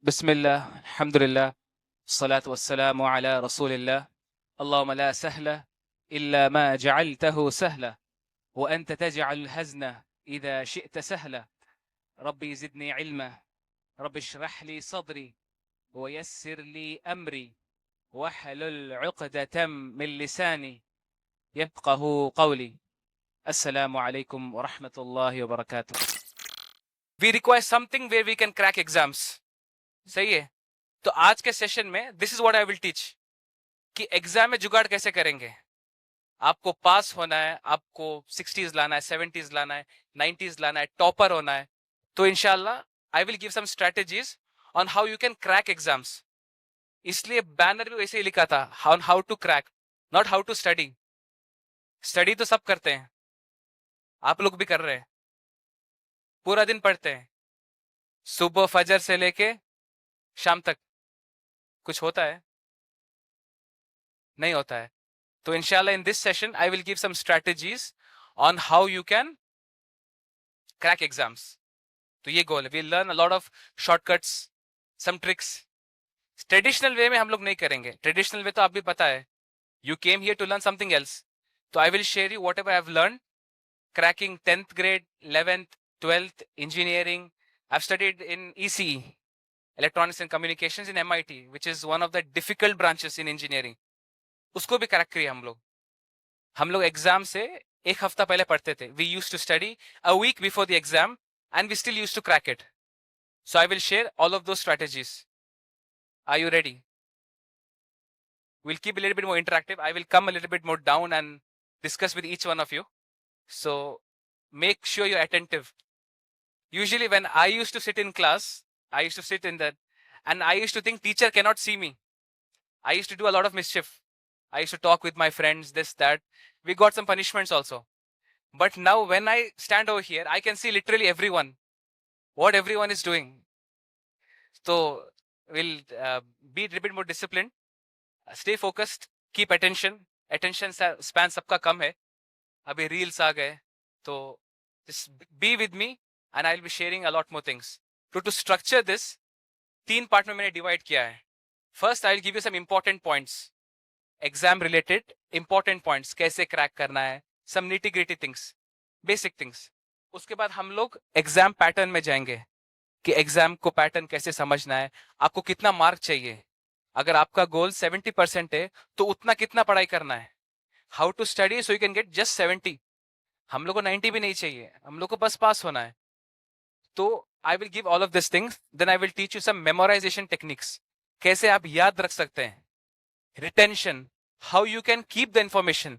بسم الله الحمد لله الصلاة والسلام على رسول الله اللهم لا سهل إلا ما جعلته سهلا وأنت تجعل الحزن إذا شئت سهلا ربي زدني علما رب اشرح لي صدري ويسر لي أمري واحلل عقدة من لساني يفقه قولي السلام عليكم ورحمة الله وبركاته. We require something where we can crack exams. सही है. तो आज के सेशन में this is what I will teach कि एग्जाम में जुगाड़ कैसे करेंगे. आपको पास होना है, आपको 60s लाना है, 70s लाना है, 90s लाना है, टॉपर होना है. तो इंशाल्लाह I will give some strategies on how you can crack exams. इसलिए बैनर भी वैसे ही लिखा था, how to crack, not how to study. Study तो सब करते हैं, आप लोग भी कर रहे हैं, पूरा दिन पढ़ते हैं, सुबह फजर से लेके शाम तक. कुछ होता है? नहीं होता है. तो इंशाल्लाह in this session I will give some strategies on how you can crack exams. तो ये गोल है. We learn a lot of shortcuts, some tricks. Traditional way में हम लोग नहीं करेंगे. ट्रेडिशनल वे तो आप भी पता है, you came here to learn something else. तो I will share you whatever I have learn cracking 10th grade, 11th, 12th, engineering. I've studied in ECE, Electronics and Communications in MIT, which is one of the difficult branches in engineering. उसको भी crack किया हम लोग exam से एक हफ्ता पहले पढ़ते थे. We used to study a week before the exam and we still used to crack it. So I will share all of those strategies. Are you ready? We'll keep a little bit more interactive. I will come a little bit more down and discuss with each one of you. So make sure you're attentive. Usually when I used to sit in class, I used to sit in that and I used to think teacher cannot see me. I used to do a lot of mischief. I used to talk with my friends, this, that. We got some punishments also. But now when I stand over here, I can see literally everyone, what everyone is doing. So we'll be a little bit more disciplined. Stay focused, keep attention. Attention span सबका कम है. अभी reels आ गए. तो just be with me and I'll be sharing a lot more things. To structure this, 3 part में मैंने divide किया है. First, I'll give you some important points. Exam related important points, कैसे क्रैक करना है, some nitty gritty things, basic things. उसके बाद हम लोग एग्जाम पैटर्न में जाएंगे कि एग्जाम को पैटर्न कैसे समझना है, आपको कितना मार्क चाहिए. अगर आपका गोल 70% है तो उतना कितना पढ़ाई करना है. How to study so you can get just 70. हम लोग को 90 भी नहीं चाहिए, हम लोग को बस पास होना है. तो I will give all of this things. Then I will teach you some memorisation techniques, कैसे आप याद रख सकते हैं. Retention, how you can keep the information,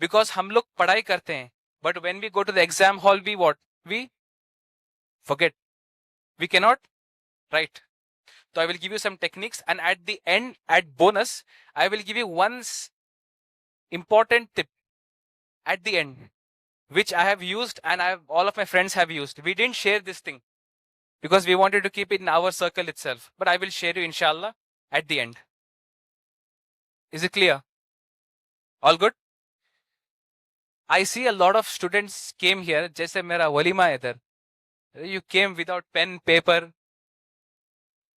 because हम लोग पढ़ाई करते हैं but when we go to the exam hall we forget, we cannot write. So I will give you some techniques and at the end, at bonus, I will give you one important tip at the end which I have used and all of my friends have used. We didn't share this thing because we wanted to keep it in our circle itself, but I will share you inshallah at the end. Is it clear? All good? I see a lot of students came here, जैसे मेरा वलीमा है इधर. You came without pen, paper,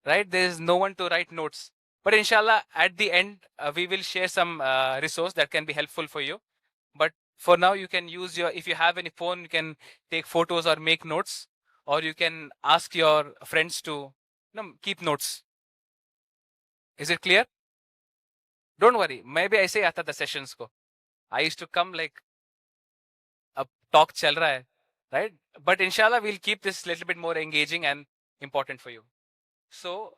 right? There is no one to write notes. But inshallah, at the end, we will share some resource that can be helpful for you. But for now, you can use if you have any phone, you can take photos or make notes, or you can ask your friends to keep notes. Is it clear? Don't worry. Maybe I say after the sessions ko. I used to come like a talk chal raha hai, right? But inshallah, we'll keep this little bit more engaging and important for you. So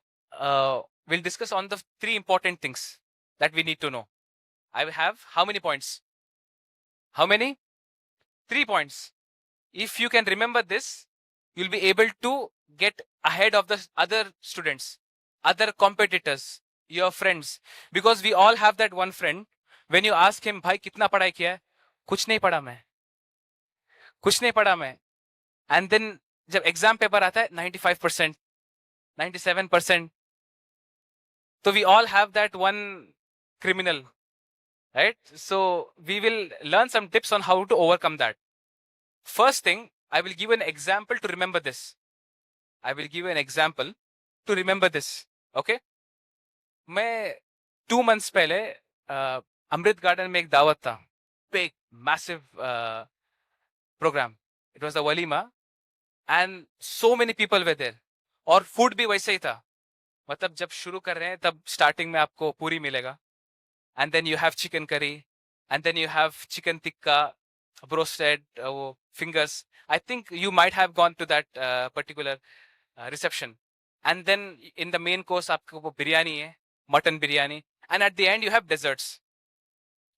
we'll discuss on the 3 important things that we need to know. I have how many points? How many? 3 points. If you can remember this, you'll be able to get ahead of the other students, other competitors, your friends. Because we all have that one friend. When you ask him, भाई कितना पढ़ाई किया है? कुछ नहीं पढ़ा मैं. कुछ नहीं पढ़ा मैं. And then जब एग्जाम पेपर आता है 95%, 97%. So we all have that one criminal, right? So we will learn some tips on how to overcome that. First thing, I will give an example to remember this. I will give you an example to remember this. Okay? मैं 2 months पहले अमृत garden में एक दावत था, big massive program. It was the walima and so many people were there. और food भी वैसे ही था. मतलब जब शुरू कर रहे हैं तब starting में आपको पूरी मिलेगा, and then you have chicken curry, and then you have chicken tikka, roasted fingers. I think you might have gone to that particular reception. And then in the main course आपको वो biryani है, mutton biryani, and at the end you have desserts,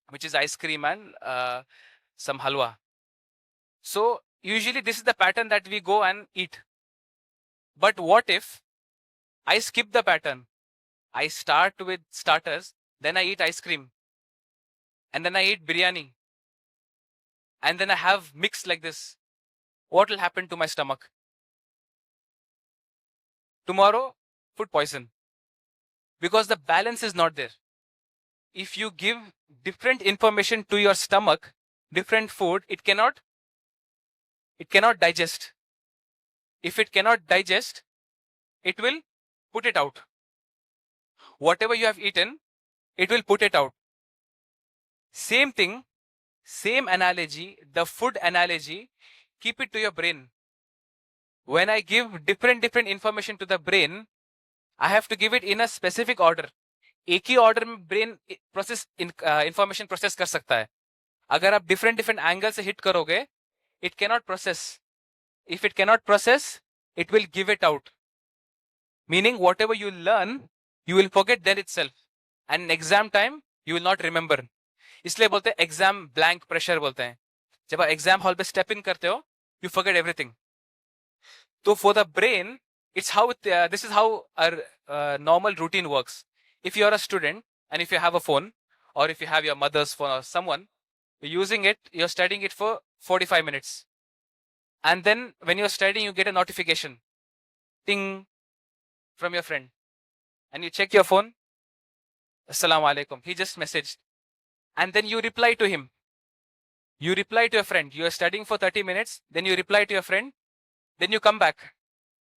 which is ice cream and some halwa. So usually this is the pattern that we go and eat. But what if I skip the pattern? I start with starters, then I eat ice cream, and then I eat biryani, and then I have mixed like this. What will happen to my stomach? Tomorrow, food poison. Because the balance is not there. If you give different information to your stomach, different food, it cannot digest. If it cannot digest, it will put it out. Whatever you have eaten, it will put it out. Same thing, same analogy, the food analogy, keep it to your brain. When I give different information to the brain, I have to give it in a specific order. एक ही order में brain process information process कर सकता है. अगर आप different angle से hit करोगे, it cannot process. If it cannot process, it will give it out. Meaning whatever you learn, you will forget then itself. And in exam time, you will not remember. इसलिए बोलते हैं exam blank pressure बोलते हैं. जब आप exam hall पे step in करते हो, you forget everything. So for the brain, it's how this is how our normal routine works. If you are a student and if you have a phone, or if you have your mother's phone or someone, you're using it, you're studying it for 45 minutes. And then when you're studying, you get a notification, ting, from your friend. And you check your phone, Assalamu alaikum, he just messaged. And then you reply to him. You reply to a friend. You are studying for 30 minutes, then you reply to your friend, then you come back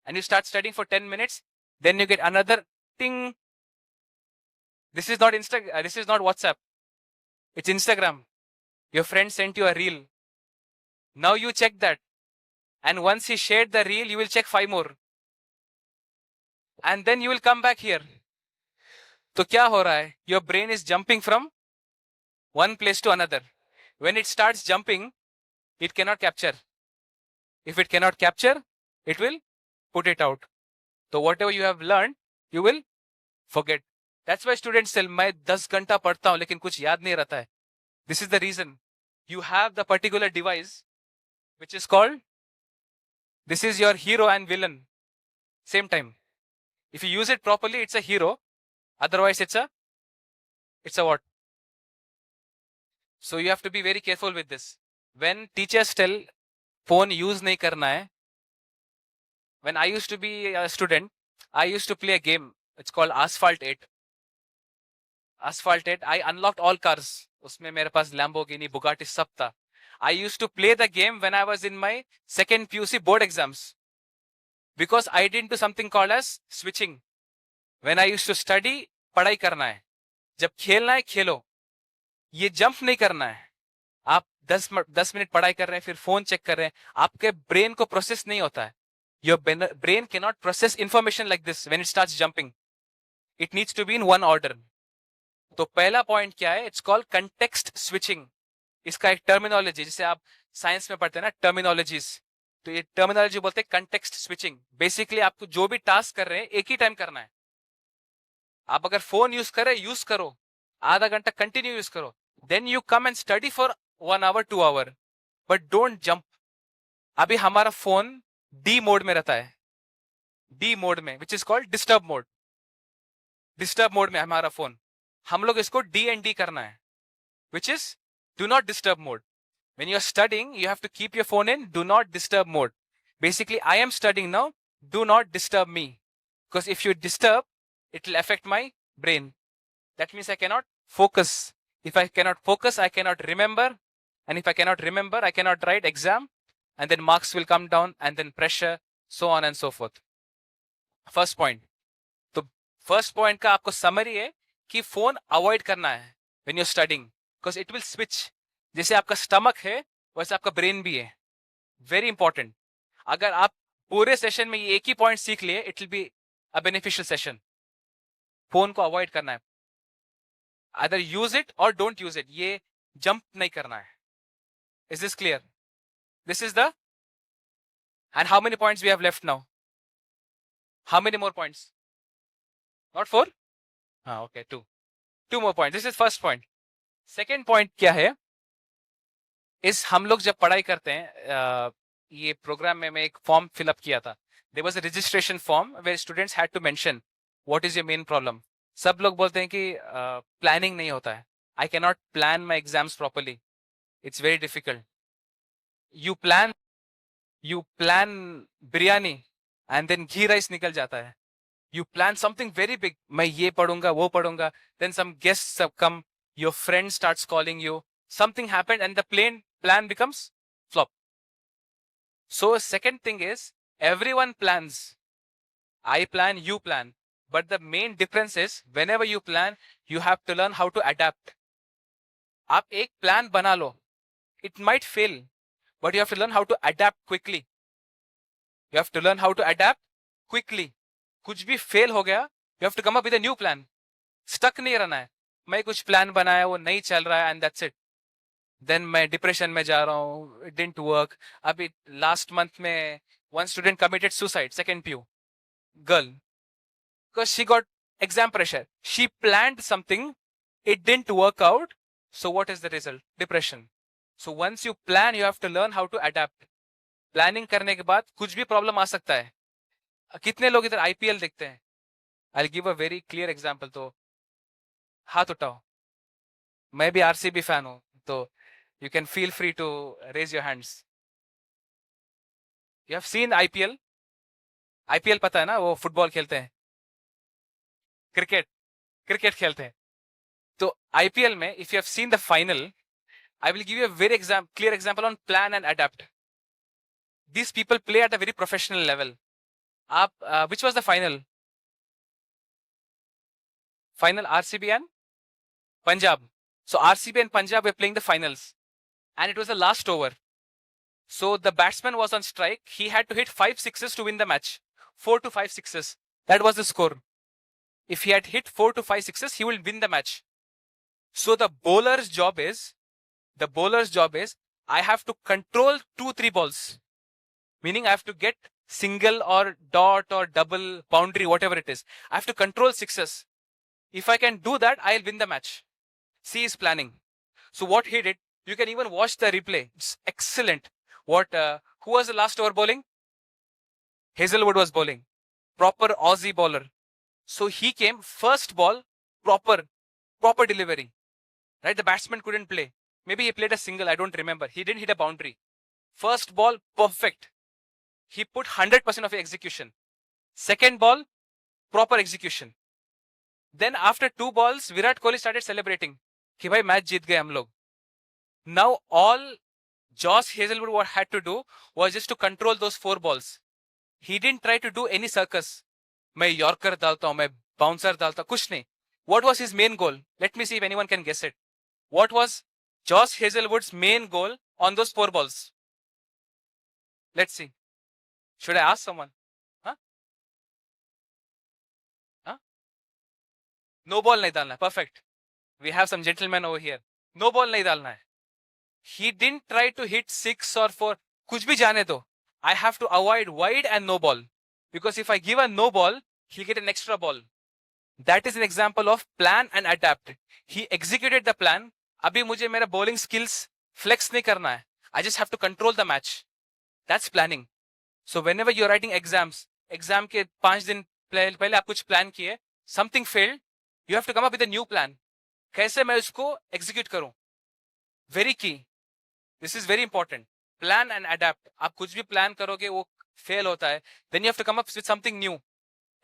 and you start studying for 10 minutes, then you get another ting. This is not this is not WhatsApp. It's Instagram. Your friend sent you a reel. Now you check that. And once he shared the reel, you will check 5 more. And then you will come back here. So क्या हो रहा है? Your brain is jumping from one place to another. When it starts jumping, it cannot capture. If it cannot capture, it will put it out. So whatever you have learned, you will forget. That's why students tell, मैं 10 घंटा पढ़ता हूं लेकिन कुछ याद नहीं रहता है. This is the reason. You have the particular device, which is called, this is your hero and villain, same time. If you use it properly, it's a hero. Otherwise, it's a what? So you have to be very careful with this. When teachers tell, phone use nahi karna hai. When I used to be a student, I used to play a game. It's called Asphalt 8. Asphalt 8, I unlocked all cars. उसमें मेरे पास Lamborghini, Bugatti सब था. I used to play the game when I was in my second PUC board exams. Because I didn't do something called as switching. When I used to study, पढ़ाई करना है. जब खेलना है, खेलो. ये जंप नहीं करना है. आप 10 मिनट पढ़ाई कर रहे हैं, फिर फोन चेक कर रहे हैं. आपके ब्रेन को प्रोसेस नहीं होता है. Your brain cannot process information like this when it starts jumping. It needs to be in one order. तो पहला पॉइंट क्या है? It's called context switching. इसका एक टर्मिनोलॉजी, जिसे आप साइंस में पढ़ते हैं ना, टर्मिनोलॉजीज. तो ये टर्मिनोलॉजी बोलते हैं कंटेक्स्ट स्विचिंग. बेसिकली आपको जो भी टास्क कर रहे हैं एक ही टाइम करना है. आप अगर फोन यूज कर रहे हैं, यूज करो, आधा घंटा कंटिन्यू यूज करो, then you come and study for 1 hour 2 hour, but don't jump. अभी हमारा फोन डी मोड में रहता है, डी मोड में, which is called disturb mode. Disturb mode में हमारा फोन. हम लोग इसको D&D करना है, which is do not disturb mode. When you are studying, you have to keep your phone in do not disturb mode. Basically, I am studying now, do not disturb me. Because if you disturb, it will affect my brain. That means I cannot focus. If I cannot focus, I cannot remember. And if I cannot remember, I cannot write exam. And then marks will come down, and then pressure, so on and so forth. First point. First point का आपको summary है कि phone avoid करना है when you studying, because it will switch. जैसे आपका stomach है वैसे आपका ब्रेन भी है. Very important. अगर आप पूरे सेशन में ये एक ही पॉइंट सीख लिए, it will be a beneficial session. Phone को अवॉइड करना है. अदर यूज इट और डोंट यूज इट. ये जंप नहीं करना है. Is this clear? This is the. And how many points we have left now? How many more points? Not four? हाँ, okay, two more point. This is first point. Second point क्या है? इस हम लोग जब पढ़ाई करते हैं, ये प्रोग्राम में मैं एक फॉर्म फिलअप किया था. There was a registration form where students had to mention what is your main problem. सब लोग बोलते हैं कि प्लानिंग नहीं होता है. I can not plan my exams properly. It's very difficult. You plan you plan biryani and then ghee rice निकल जाता है. You plan something very big. मैं ये पढ़ूंगा वो पढ़ूंगा. Then some guests come. Your friend starts calling you. Something happened and the plan becomes flop. So second thing is, everyone plans. I plan, you plan. But the main difference is, whenever you plan, you have to learn how to adapt. आप एक plan बना लो. It might fail, but you have to learn how to adapt quickly. You have to learn how to adapt quickly. कुछ भी fail हो गया, you have to come up with a new plan. Stuck नहीं रहना है. मैं कुछ plan बनाया, वो नहीं चल रहा है, and that's it. देन मैं डिप्रेशन में जा रहा हूँ. It didn't work. अभी लास्ट मंथ में one student committed suicide, second PU girl, because she got exam pressure. She planned something, it didn't work out. So what is the result? Depression. So once you plan, you have to learn how to adapt. Planning करने के बाद कुछ भी problem आ सकता है. कितने लोग इधर आईपीएल देखते हैं? आई will give a very clear example. तो हाथ उठाओ. मैं भी आरसीबी फैन हूं, तो you can feel free to raise your hands. You have seen IPL? IPL पता है ना, वो फुटबॉल खेलते हैं. क्रिकेट खेलते हैं. तो IPL में if you have seen the final, I will give you a very clear example on plan and adapt. These people play at a very professional level. आप which was the final? Final RCB and Punjab. So RCB and Punjab were playing the finals, and it was the last over. So the batsman was on strike. He had to hit 5 sixes to win the match. 4 to 5 sixes. That was the score. If he had hit 4 to 5 sixes, he will win the match. So the bowler's job is, I have to control 2-3 balls. Meaning I have to get single or dot or double, boundary, whatever it is. I have to control sixes. If I can do that, I'll win the match. C is planning. So what he did, you can even watch the replay. It's excellent. Who was the last over bowling? Hazelwood was bowling. Proper Aussie bowler. So he came, first ball, proper delivery. Right? The batsman couldn't play. Maybe he played a single, I don't remember. He didn't hit a boundary. First ball, perfect. He put 100% of execution. Second ball, proper execution. Then after 2 balls, Virat Kohli started celebrating. कि भाई match जीत गए हम लोग. Now all Josh Hazelwood had to do was just to control those 4 balls. He didn't try to do any circus. मैं yorker डालता हूं, मैं bouncer डालता हूं, कुछ नहीं. What was his main goal? Let me see if anyone can guess it. What was Josh Hazelwood's main goal on those 4 balls? Let's see. Should I ask someone? Huh? Huh? No ball नहीं डालना है. Perfect. We have some gentlemen over here. No ball नहीं डालना है. He didn't try to hit 6 or 4. कुछ भी जाने दो. I have to avoid wide and no ball. Because if I give a no ball, he'll get an extra ball. That is an example of plan and adapt. He executed the plan. अभी मुझे मेरा bowling skills flex नहीं करना है. I just have to control the match. That's planning. So whenever you're writing exams, exam के 5 दिन पहले आप कुछ plan किए, something failed, you have to come up with a new plan. कैसे मैं उसको execute करूं? Very key. This is very important. Plan and adapt. आप कुछ भी plan करोगे वो fail होता है. Then you have to come up with something new.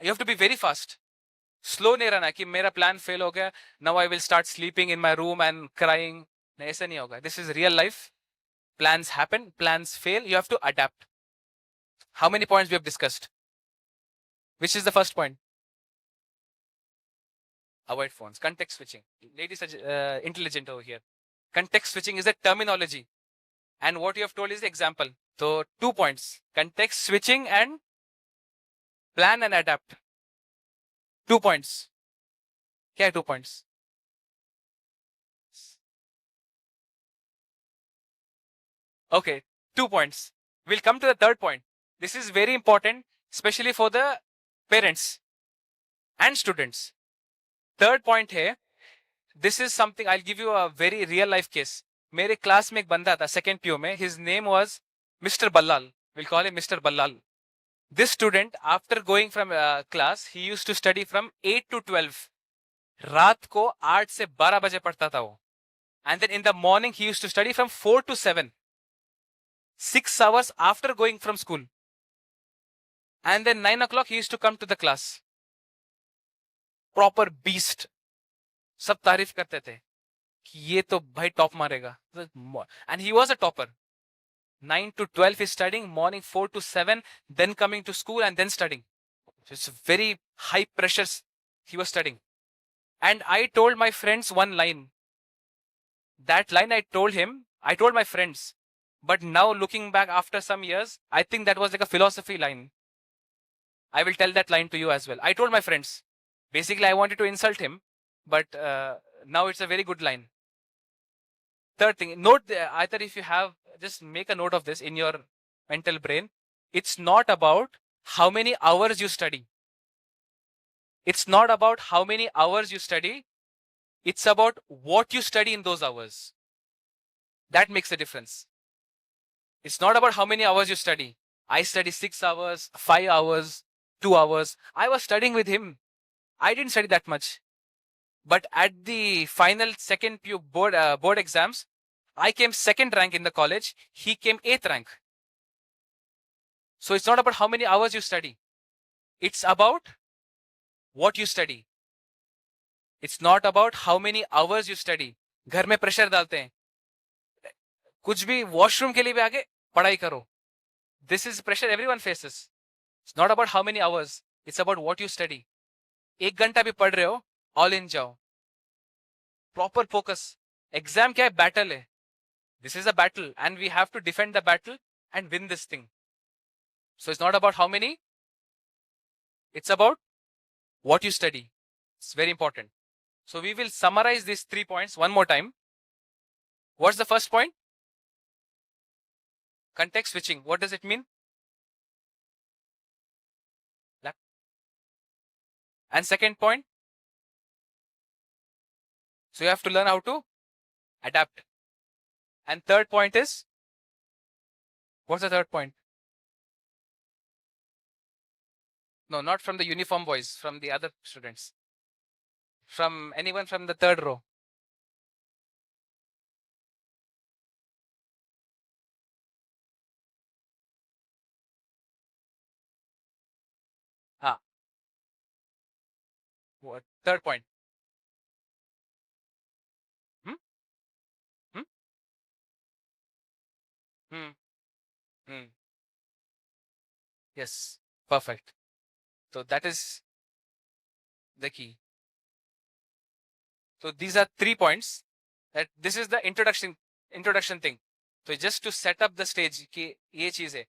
You have to be very fast. Slow नहीं रहना कि मेरा plan fail हो गया. Now I will start sleeping in my room and crying. नहीं, ऐसा नहीं होगा. This is real life. Plans happen. Plans fail. You have to adapt. How many points we have discussed? Which is the first point? Avoid phones. Context switching. Ladies are intelligent over here. Context switching is a terminology. And what you have told is the example. So 2 points. Context switching and plan and adapt. 2 points. क्या 2 points? Okay, 2 points. We'll come to the third point. This is very important, especially for the parents and students. Third point here, this is something, I'll give you a very real life case. मेरे class में एक बंदा था second PU में, his name was Mr. Ballal. We'll call him Mr. Ballal. This student, after going from class, he used to study from 8 to 12. रात को 8 से 12 बजे पढ़ता था वो. And then in the morning, he used to study from 4 to 7. 6 hours after going from school. And then 9 o'clock, he used to come to the class. Proper beast. सब तारीफ करते थे कि ये तो भाई टॉप मारेगा. And he was a topper. 9 to 12 is studying, morning 4 to 7, then coming to school and then studying. So it's very high pressures he was studying. And I told my friends one line. That line I told my friends. But now looking back after some years, I think that was like a philosophy line. I will tell that line to you as well. I told my friends. Basically, I wanted to insult him, but now it's a very good line. Third thing, note either if you have, just make a note of this in your mental brain. It's not about how many hours you study. It's not about how many hours you study. It's about what you study in those hours. That makes a difference. It's not about how many hours you study. I study 6 hours, 5 hours, 2 hours. I was studying with him. I didn't study that much. But at the final second board exams, I came second rank in the college. He came 8th rank. So it's not about how many hours you study. It's about what you study. It's not about how many hours you study. घर में pressure डालते हैं. कुछ भी washroom के लिए भी आगे पढ़ाई करो. This is pressure everyone faces. It's not about how many hours. It's about what you study. 1 घंटा भी पढ़ रहे हो, all in जाओ. Proper focus. Exam क्या है? Battle है. This is a battle and we have to defend the battle and win this thing. So it's not about how many. It's about what you study. It's very important. So we will summarize these 3 points one more time. What's the first point? Context switching. What does it mean? And second point, so you have to learn how to adapt. And third point is, what's the third point? No, not from the uniform boys, from the other students. From anyone from the third row. What? Third point. Hmm? Hmm? Hmm. Hmm. Yes. Perfect. So that is the key. So these are 3 points. That this is the introduction thing. So just to set up the stage कि ये चीज है.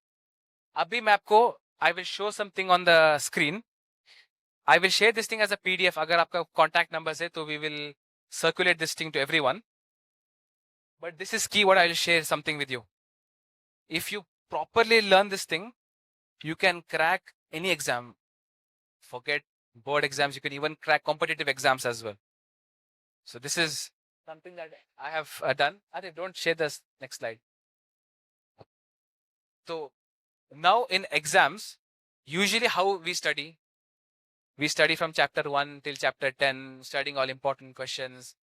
अभी मैं आपको I will show something on the screen. I will share this thing as a PDF. अगर आपका contact numbers है तो we will circulate this thing to everyone. But this is key what I will share something with you. If you properly learn this thing, you can crack any exam. Forget board exams. You can even crack competitive exams as well. So this is something that I have done. Arif, don't share this next slide. So now in exams, usually how we study from chapter 1 till chapter 10, studying all important questions,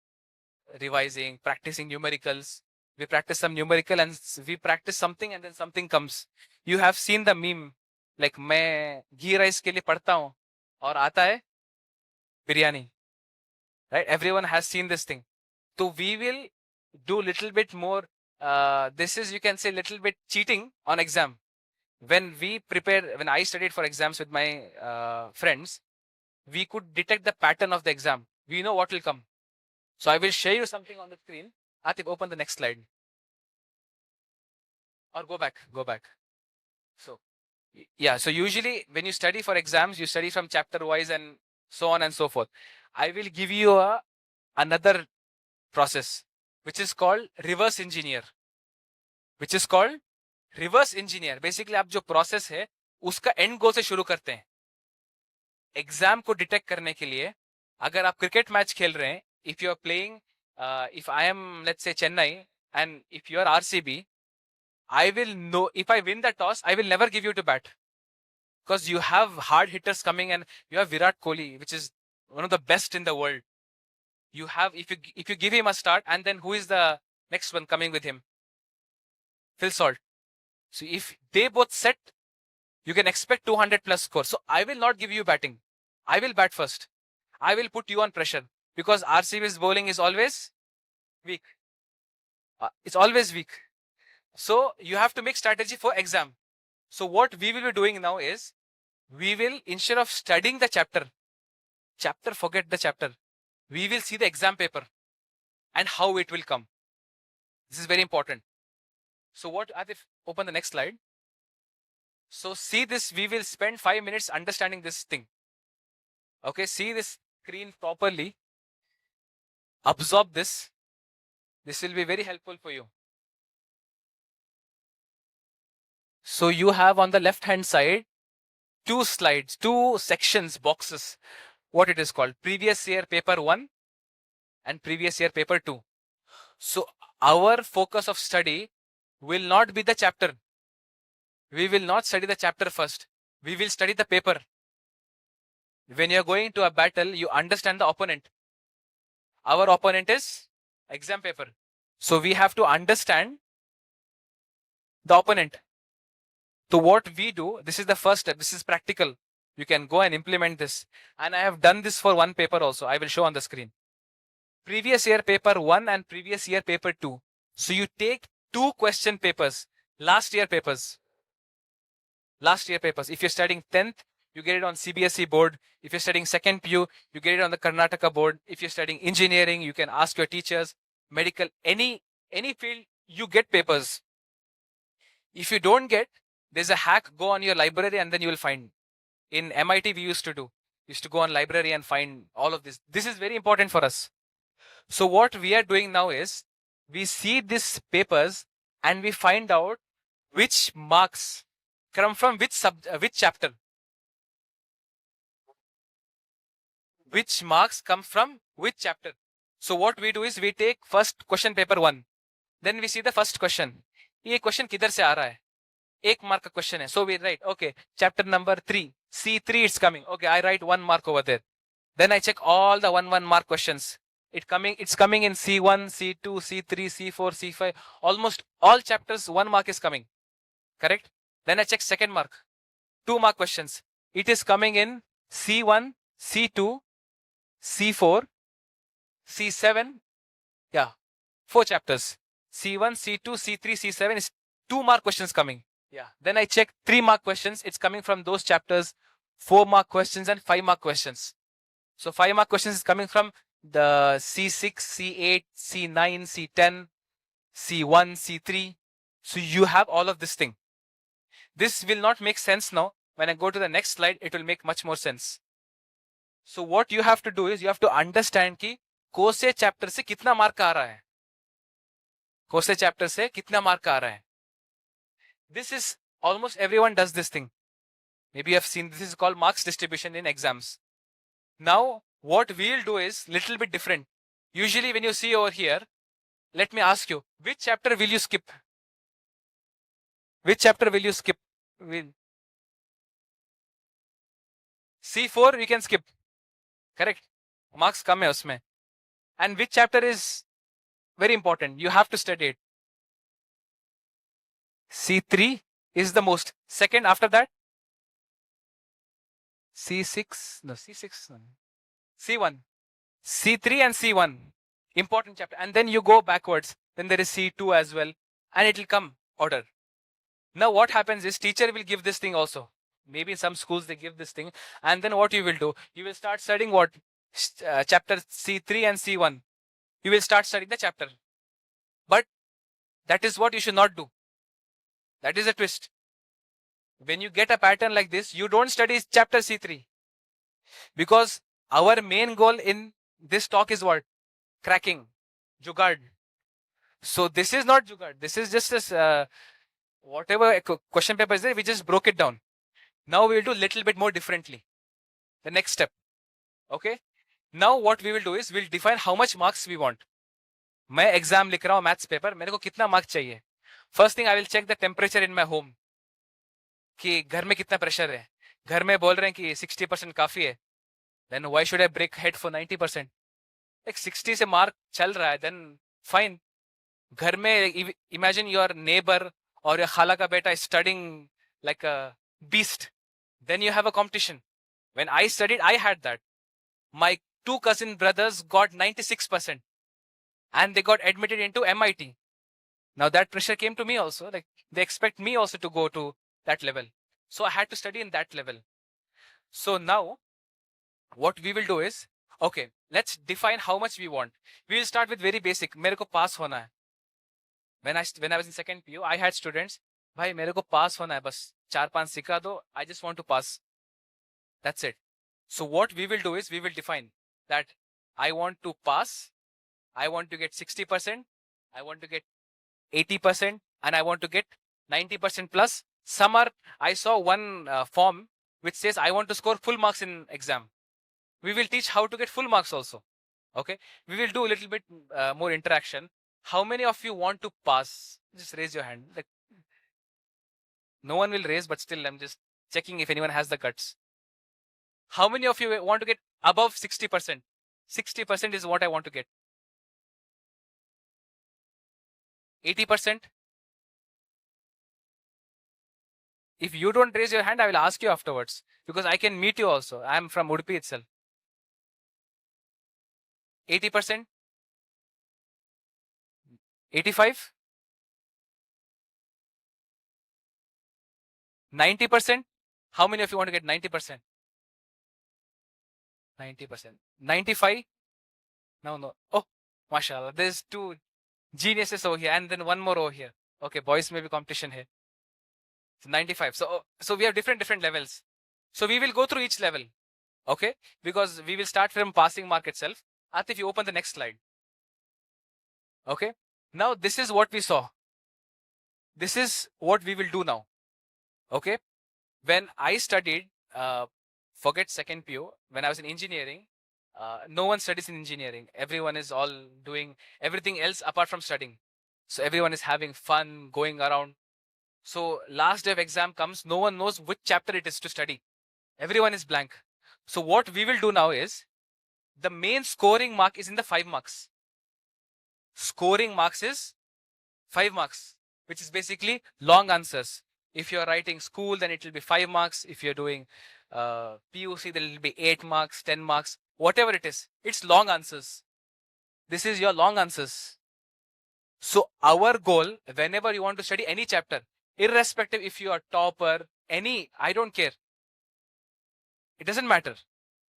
revising, practicing numericals. We practice some numerical and we practice something and then something comes. You have seen the meme, like मैं घी rice के लिए पढ़ता हूँ और आता है biryani. Right? Everyone has seen this thing. So we will do little bit more. This is, you can say, little bit cheating on exam. When I studied for exams with my friends, we could detect the pattern of the exam. We know what will come. So I will show you something on the screen. Atif, open the next slide. Or go back. So, yeah, so usually when you study for exams, you study from chapter wise and so on and so forth. I will give you another process, which is called reverse engineer. Basically, आप जो process है, उसका end goal से शुरू करते हैं. Exam को detect करने के लिए अगर आप क्रिकेट मैच खेल रहे हैं, if you are playing, if I am let's say Chennai and if you are RCB, I will know if I win the toss, I will never give you to bat because you have hard hitters coming and you have Virat Kohli, which is one of the best in the world. You have, if you give him a start, and then who is the next one coming with him? Phil Salt. So if they both set, you can expect 200 plus score. So I will not give you batting. I will bat first. I will put you on pressure because RCB's bowling is always weak. It's always weak. So you have to make strategy for exam. So what we will be doing now is, we will, instead of studying the chapter, forget the chapter. We will see the exam paper and how it will come. This is very important. So what, Adif, open the next slide. So see this, we will spend 5 minutes understanding this thing. Okay, see this screen properly. Absorb this. This will be very helpful for you. So you have on the left hand side 2 slides, 2 sections, boxes. What it is called? Previous year paper 1 and previous year paper 2. So our focus of study will not be the chapter. We will not study the chapter first. We will study the paper. When you are going to a battle, you understand the opponent. Our opponent is exam paper. So we have to understand the opponent. So what we do, this is the first step. This is practical. You can go and implement this. And I have done this for one paper also. I will show on the screen. Previous year paper 1 and previous year paper 2. So you take 2 question papers, last year papers. If you're studying 10th, you get it on CBSE board. If you're studying 2nd PU, you get it on the Karnataka board. If you're studying engineering, you can ask your teachers. Medical, any field, you get papers. If you don't get, there's a hack. Go on your library and then you will find. In MIT, we used to go on library and find all of this. This is very important for us. So what we are doing now is, we see these papers and we find out which marks come from which chapter. Which marks come from which chapter. So what we do is, we take first question paper 1. Then we see the first question. ये question किधर से आ रहा है? 1 mark का question है. So we write, okay, chapter number 3, C3 it's coming. Okay, I write 1 mark over there. Then I check all the 1 mark questions. It's coming in C1, C2, C3, C4, C5. Almost all chapters 1 mark is coming. Correct? Then I check second mark. 2 mark questions. It is coming in C1, C2, C4, C7. Yeah, 4 chapters. C1, C2, C3, C7 is 2 mark questions coming. Yeah. Then I check 3 mark questions. It's coming from those chapters. 4 mark questions and 5 mark questions. So 5 mark questions is coming from the C6, C8, C9, C10, C1, C3. So you have all of this thing. This will not make sense now. When I go to the next slide, it will make much more sense. So what you have to do is, you have to understand कि कोसे chapter से कितना mark आ रहा है. कोसे chapter से कितना mark आ रहा है. This is, almost everyone does this thing. Maybe you have seen, this is called marks distribution in exams. Now, what we'll do is little bit different. Usually when you see over here, let me ask you, which chapter will you skip? Which chapter will you skip? C4 we can skip. Correct? Marks come hai usme. And which chapter is very important? You have to study it. C3 is the most. Second after that? C6. No, C6. No. C1. C3 and C1. Important chapter. And then you go backwards. Then there is C2 as well. And it will come order. Now what happens is, teacher will give this thing also. Maybe in some schools they give this thing. And then what you will do? You will start studying what? chapter C3 and C1. You will start studying the chapter. But that is what you should not do. That is a twist. When you get a pattern like this, you don't study chapter C3. Because our main goal in this talk is what? Cracking. Jugaad. So this is not Jugaad. This is just this, whatever question paper is there, we just broke it down. Now we will do a little bit more differently. The next step. Okay. Now what we will do is we'll define how much marks we want. मैं exam लिख रहा हूँ maths paper, मेरे को कितना marks चाहिए. First thing I will check the temperature in my home, कि घर में कितना प्रेशर है. घर में बोल रहे हैं कि 60% काफी है, then why should I break head for 90%. एक 60 से मार्क चल रहा है, देन फाइन. घर में इमेजिन योर नेबर और योर खाला का बेटा studying like a beast, then you have a competition. When I studied I had that. My two cousin brothers got 96% and they got admitted into MIT. Now that pressure came to me also, like they expect me also to go to that level. So I had to study in that level. So now what we will do is, okay, let's define how much we want. We will start with very basic. मेरे को pass होना है. When I was in second PU, I had students, भाई मेरे को pass होना है, बस 4-5 सिखा दो, I just want to pass. That's it. So what we will do is we will define that I want to pass, I want to get 60%, I want to get 80%, and I want to get 90% plus. Some are, I saw one form which says I want to score full marks in exam. We will teach how to get full marks also. Okay, we will do a little bit more interaction. How many of you want to pass? Just raise your hand. Like, no one will raise, but still I'm just checking if anyone has the guts. How many of you want to get above 60%? 60% is what I want to get. 80%? If you don't raise your hand, I will ask you afterwards, because I can meet you also. I am from Udupi itself. 80%? 85? 90%? How many of you want to get 90%? 90%. 95? No. Oh, mashallah. There's two geniuses over here and then one more over here. Okay, boys may be competition here. So 95. So we have different levels. So we will go through each level. Okay, because we will start from passing mark itself. Atif, you open the next slide. Okay, now this is what we saw. This is what we will do now. Okay, when I studied, forget second PU, when I was in engineering, no one studies in engineering. Everyone is all doing everything else apart from studying. So everyone is having fun, going around. So last day of exam comes, no one knows which chapter it is to study. Everyone is blank. So what we will do now is, the main scoring mark is in the 5 marks. Scoring marks is 5 marks, which is basically long answers. If you're writing school, then it will be 5 marks. If you're doing PUC, then it will be 8 marks, 10 marks, whatever it is. It's long answers. This is your long answers. So our goal, whenever you want to study any chapter, irrespective if you are topper, I don't care. It doesn't matter.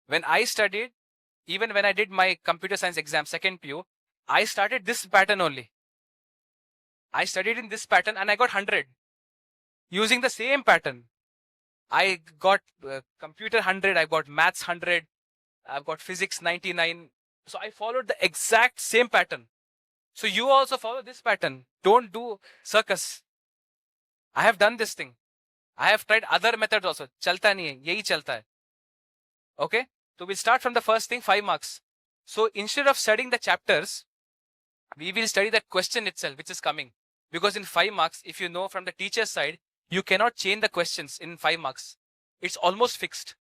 When I studied, even when I did my computer science exam, second PU, I started this pattern only. I studied in this pattern and I got 100. Using the same pattern, I got computer 100, I got maths 100, I've got physics 99. So I followed the exact same pattern. So you also follow this pattern. Don't do circus. I have done this thing. I have tried other methods also. Chalta nahi hai, yahi chalta hai. Okay, so we'll start from the first thing, 5 marks. So instead of studying the chapters, we will study that question itself, which is coming. Because in 5 marks, if you know from the teacher's side, you cannot change the questions in 5 marks. It's almost fixed.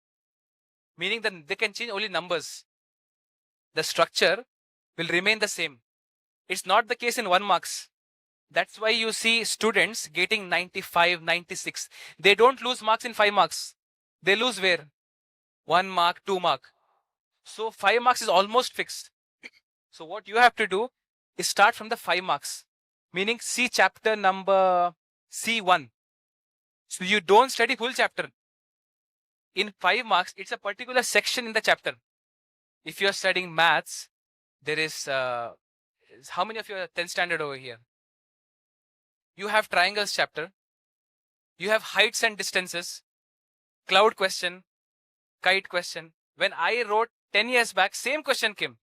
Meaning that they can change only numbers. The structure will remain the same. It's not the case in 1 marks. That's why you see students getting 95, 96. They don't lose marks in 5 marks. They lose where? 1 mark, 2 mark. So 5 marks is almost fixed. So what you have to do is start from the 5 marks. Meaning see chapter number C1. So you don't study full chapter. In 5 marks, it's a particular section in the chapter. If you're studying maths, there is, how many of you are 10th standard over here? You have triangles chapter. You have heights and distances, cloud question, kite question. When I wrote 10 years back, same question came.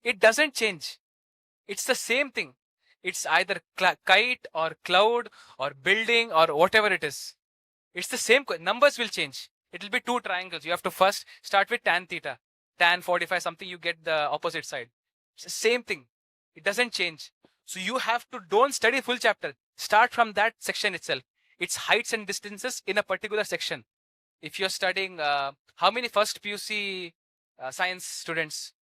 It doesn't change. It's the same thing. It's either kite or cloud or building or whatever it is. It's the same. Numbers will change. It will be two triangles. You have to first start with tan theta. Tan 45 something, you get the opposite side. It's the same thing. It doesn't change. So you have to, don't study full chapter. Start from that section itself. It's heights and distances in a particular section. If you're studying, how many first PUC science students?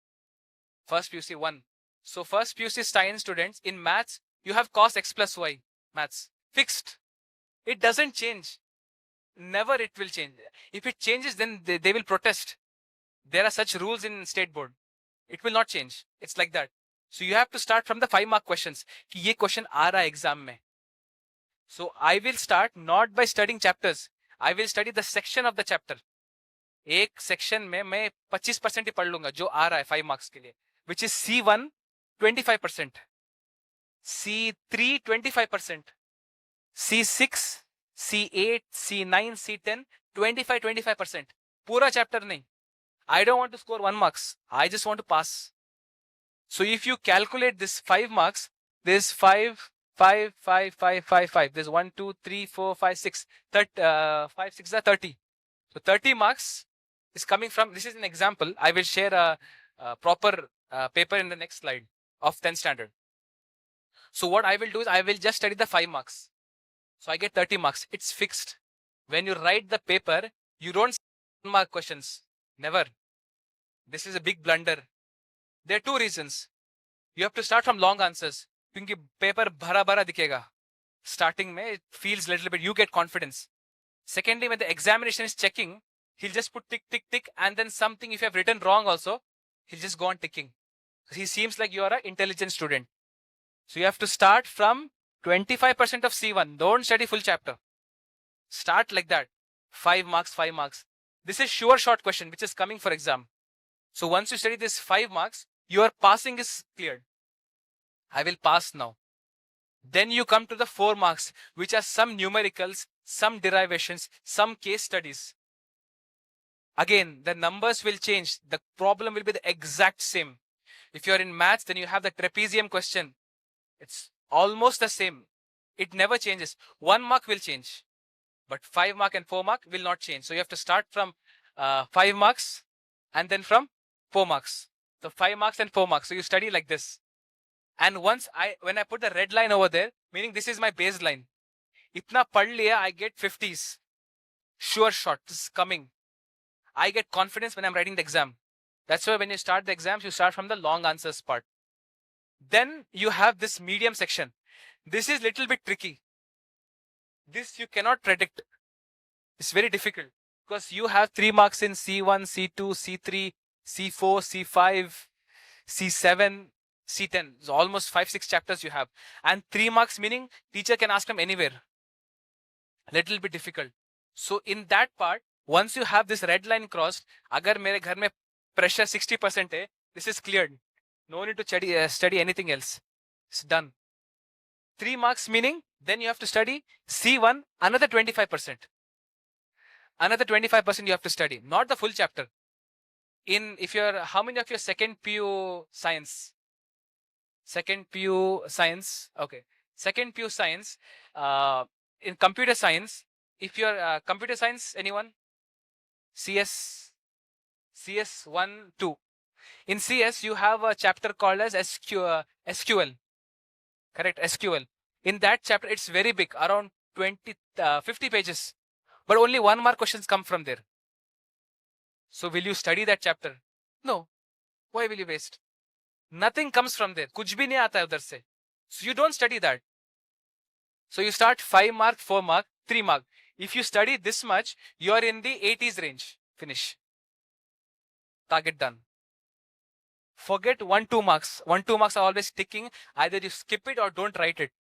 First PUC 1. So first PUC science students, in maths, you have cos x plus y. Maths. Fixed. It doesn't change. Never it will change. If it changes, then they will protest. There are such rules in state board. It will not change. It's like that. So you have to start from the 5-mark questions. कि ये question आ रहा है exam में. So I will start not by studying chapters. I will study the section of the chapter. एक section में मैं 25% ही पढ़ लूंगा जो आ रहा है 5 marks के लिए. Which is C1 25%, C3 25%, C6, C8, C9, C10 25%. पूरा chapter नहीं. I don't want to score 1 marks. I just want to pass. So if you calculate this 5 marks, there's 5, 5, 5, 5, 5, 5. There's 1, 2, 3, 4, 5, 6. 5, 6 are 30. So 30 marks is coming from, this is an example. I will share a proper paper in the next slide of 10th standard. So what I will do is I will just study the 5 marks. So I get 30 marks. It's fixed. When you write the paper, you don't 1 mark questions. Never. This is a big blunder. There are 2 reasons. You have to start from long answers. क्योंकि paper भरा भरा दिखेगा. Starting में it feels little bit, you get confidence. Secondly, when the examination is checking, he'll just put tick, tick, tick, and then something if you have written wrong also, he'll just go on ticking. He seems like you are an intelligent student. So you have to start from 25% of C1. Don't study full chapter. Start like that. 5 marks, 5 marks. This is sure short question which is coming for exam. So once you study this 5 marks, your passing is cleared. I will pass now. Then you come to the 4 marks, which are some numericals, some derivations, some case studies. Again, the numbers will change. The problem will be the exact same. If you're in maths, then you have the trapezium question. It's almost the same. It never changes. 1 mark will change, but 5 mark and 4 mark will not change. So you have to start from 5 marks and then from 4 marks. So 5 marks and 4 marks. So you study like this. And when I put the red line over there, meaning this is my baseline. Itna pad liya, I get 50s. Sure shot. This is coming. I get confidence when I'm writing the exam. That's why when you start the exams, you start from the long answers part. Then you have this medium section. This is little bit tricky. This you cannot predict. It's very difficult because you have 3 marks in C1, C2, C3, C4, C5, C7, C10. So almost 5-6 chapters you have. And 3 marks meaning teacher can ask them anywhere. Little bit difficult. So in that part, once you have this red line crossed, agar mere ghar mein pressure 60% hai, this is cleared. No need to study anything else. It's done. 3 marks meaning then you have to study C1, another 25%. Another 25% you have to study, not the full chapter. If you're, how many of your second PU science? Second PU science, okay. Second PU science, in computer science, if you're computer science, anyone? CS 1, 2. In CS, you have a chapter called as SQL. Correct, SQL. In that chapter, it's very big, around 50 pages. But only 1 mark questions come from there. So will you study that chapter? No. Why will you waste? Nothing comes from there. Kuch bhi nahi aata hai udhar se. So you don't study that. So you start 5 mark, 4 mark, 3 mark. If you study this much, you are in the 80s range. Finish. Target done. Forget 1-2 marks. 1-2 marks are always ticking. Either you skip it or don't write it.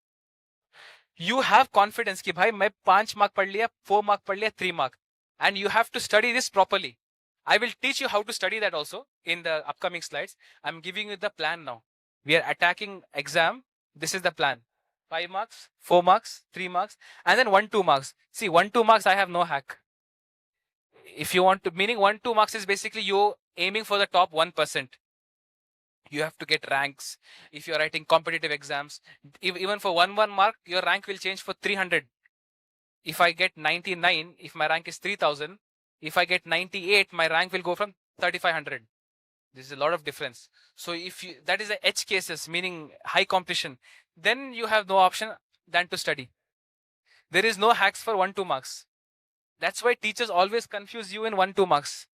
You have confidence कि भाई मैं 5 mark पढ़ लिया, 4 mark पढ़ लिया, 3 mark. And you have to study this properly. I will teach you how to study that also in the upcoming slides. I'm giving you the plan now. We are attacking exam. This is the plan. 5 marks, 4 marks, 3 marks, and then 1, 2 marks. See, 1, 2 marks, I have no hack. If you want to, meaning 1, 2 marks is basically you aiming for the top 1%. You have to get ranks. If you're writing competitive exams, even for 1 mark, your rank will change for 300. If I get 99, if my rank is 3000, if I get 98, my rank will go from 3500. This is a lot of difference. So if you, that is the edge cases, meaning high competition, then you have no option than to study. There is no hacks for 1, 2 marks. That's why teachers always confuse you in 1, 2 marks.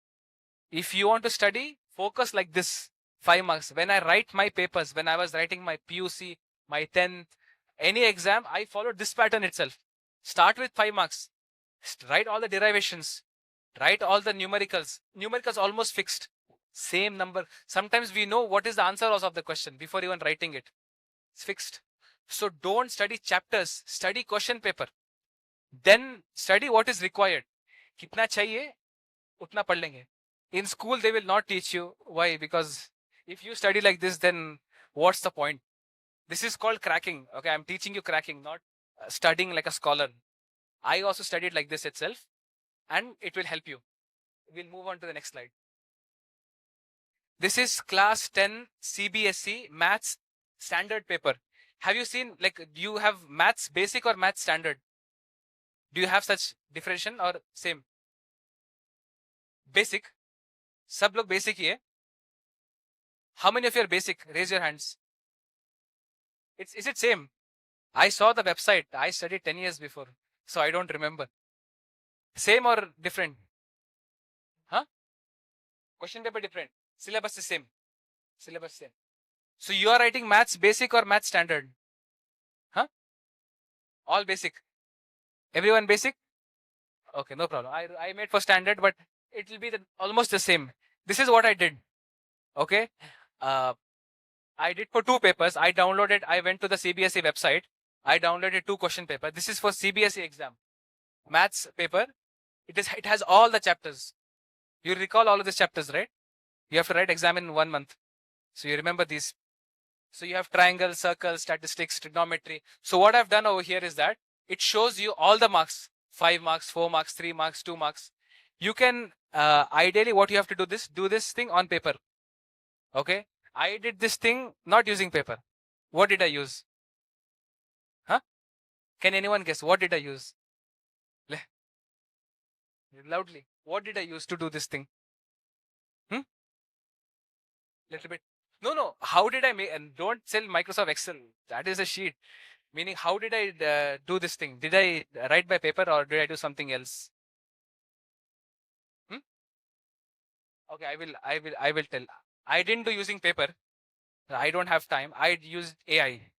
If you want to study, focus like this, 5 marks. When I write my papers, when I was writing my PUC, my 10th, any exam, I followed this pattern itself. Start with 5 marks. Write all the derivations. Write all the numericals. Numericals almost fixed. Same number. Sometimes we know what is the answer also of the question before even writing it. It's fixed. So don't study chapters. Study question paper. Then study what is required. Kitna chahiye, utna pad lenge. In school, they will not teach you. Why? Because if you study like this, then what's the point? This is called cracking. Okay, I'm teaching you cracking, not studying like a scholar. I also studied like this itself, and it will help you. We'll move on to the next slide. This is class 10 CBSE maths standard paper. Have you seen, like, do you have maths basic or maths standard? Do you have such differentiation or same? Basic. सब लोग basic ही है. How many of you are basic? Raise your hands. Is it same? I saw the website. I studied 10 years before, so I don't remember. Same or different? Huh? Question paper different. Syllabus is same. Syllabus same. So you are writing maths basic or maths standard? Huh? All basic. Everyone basic? Okay, no problem. I made for standard, but it will be almost the same. This is what I did. Okay. I did for 2 papers. I went to the CBSE website. I downloaded 2 question paper. This is for CBSE exam. Maths paper. It has all the chapters. You recall all of these chapters, right? You have to write exam in 1 month. So you remember these. So you have triangle, circle, statistics, trigonometry. So what I've done over here is that it shows you all the marks. 5 marks, 4 marks, 3 marks, 2 marks. You can, ideally what you have to do this thing on paper. Okay. I did this thing not using paper. What did I use? Huh? Can anyone guess? What did I use? Loudly. What did I use to do this thing? Little bit. No. How did I make? And don't sell Microsoft Excel. That is a sheet. Meaning, how did I do this thing? Did I write by paper or did I do something else? Okay, I will tell. I didn't do using paper. I don't have time. I used AI.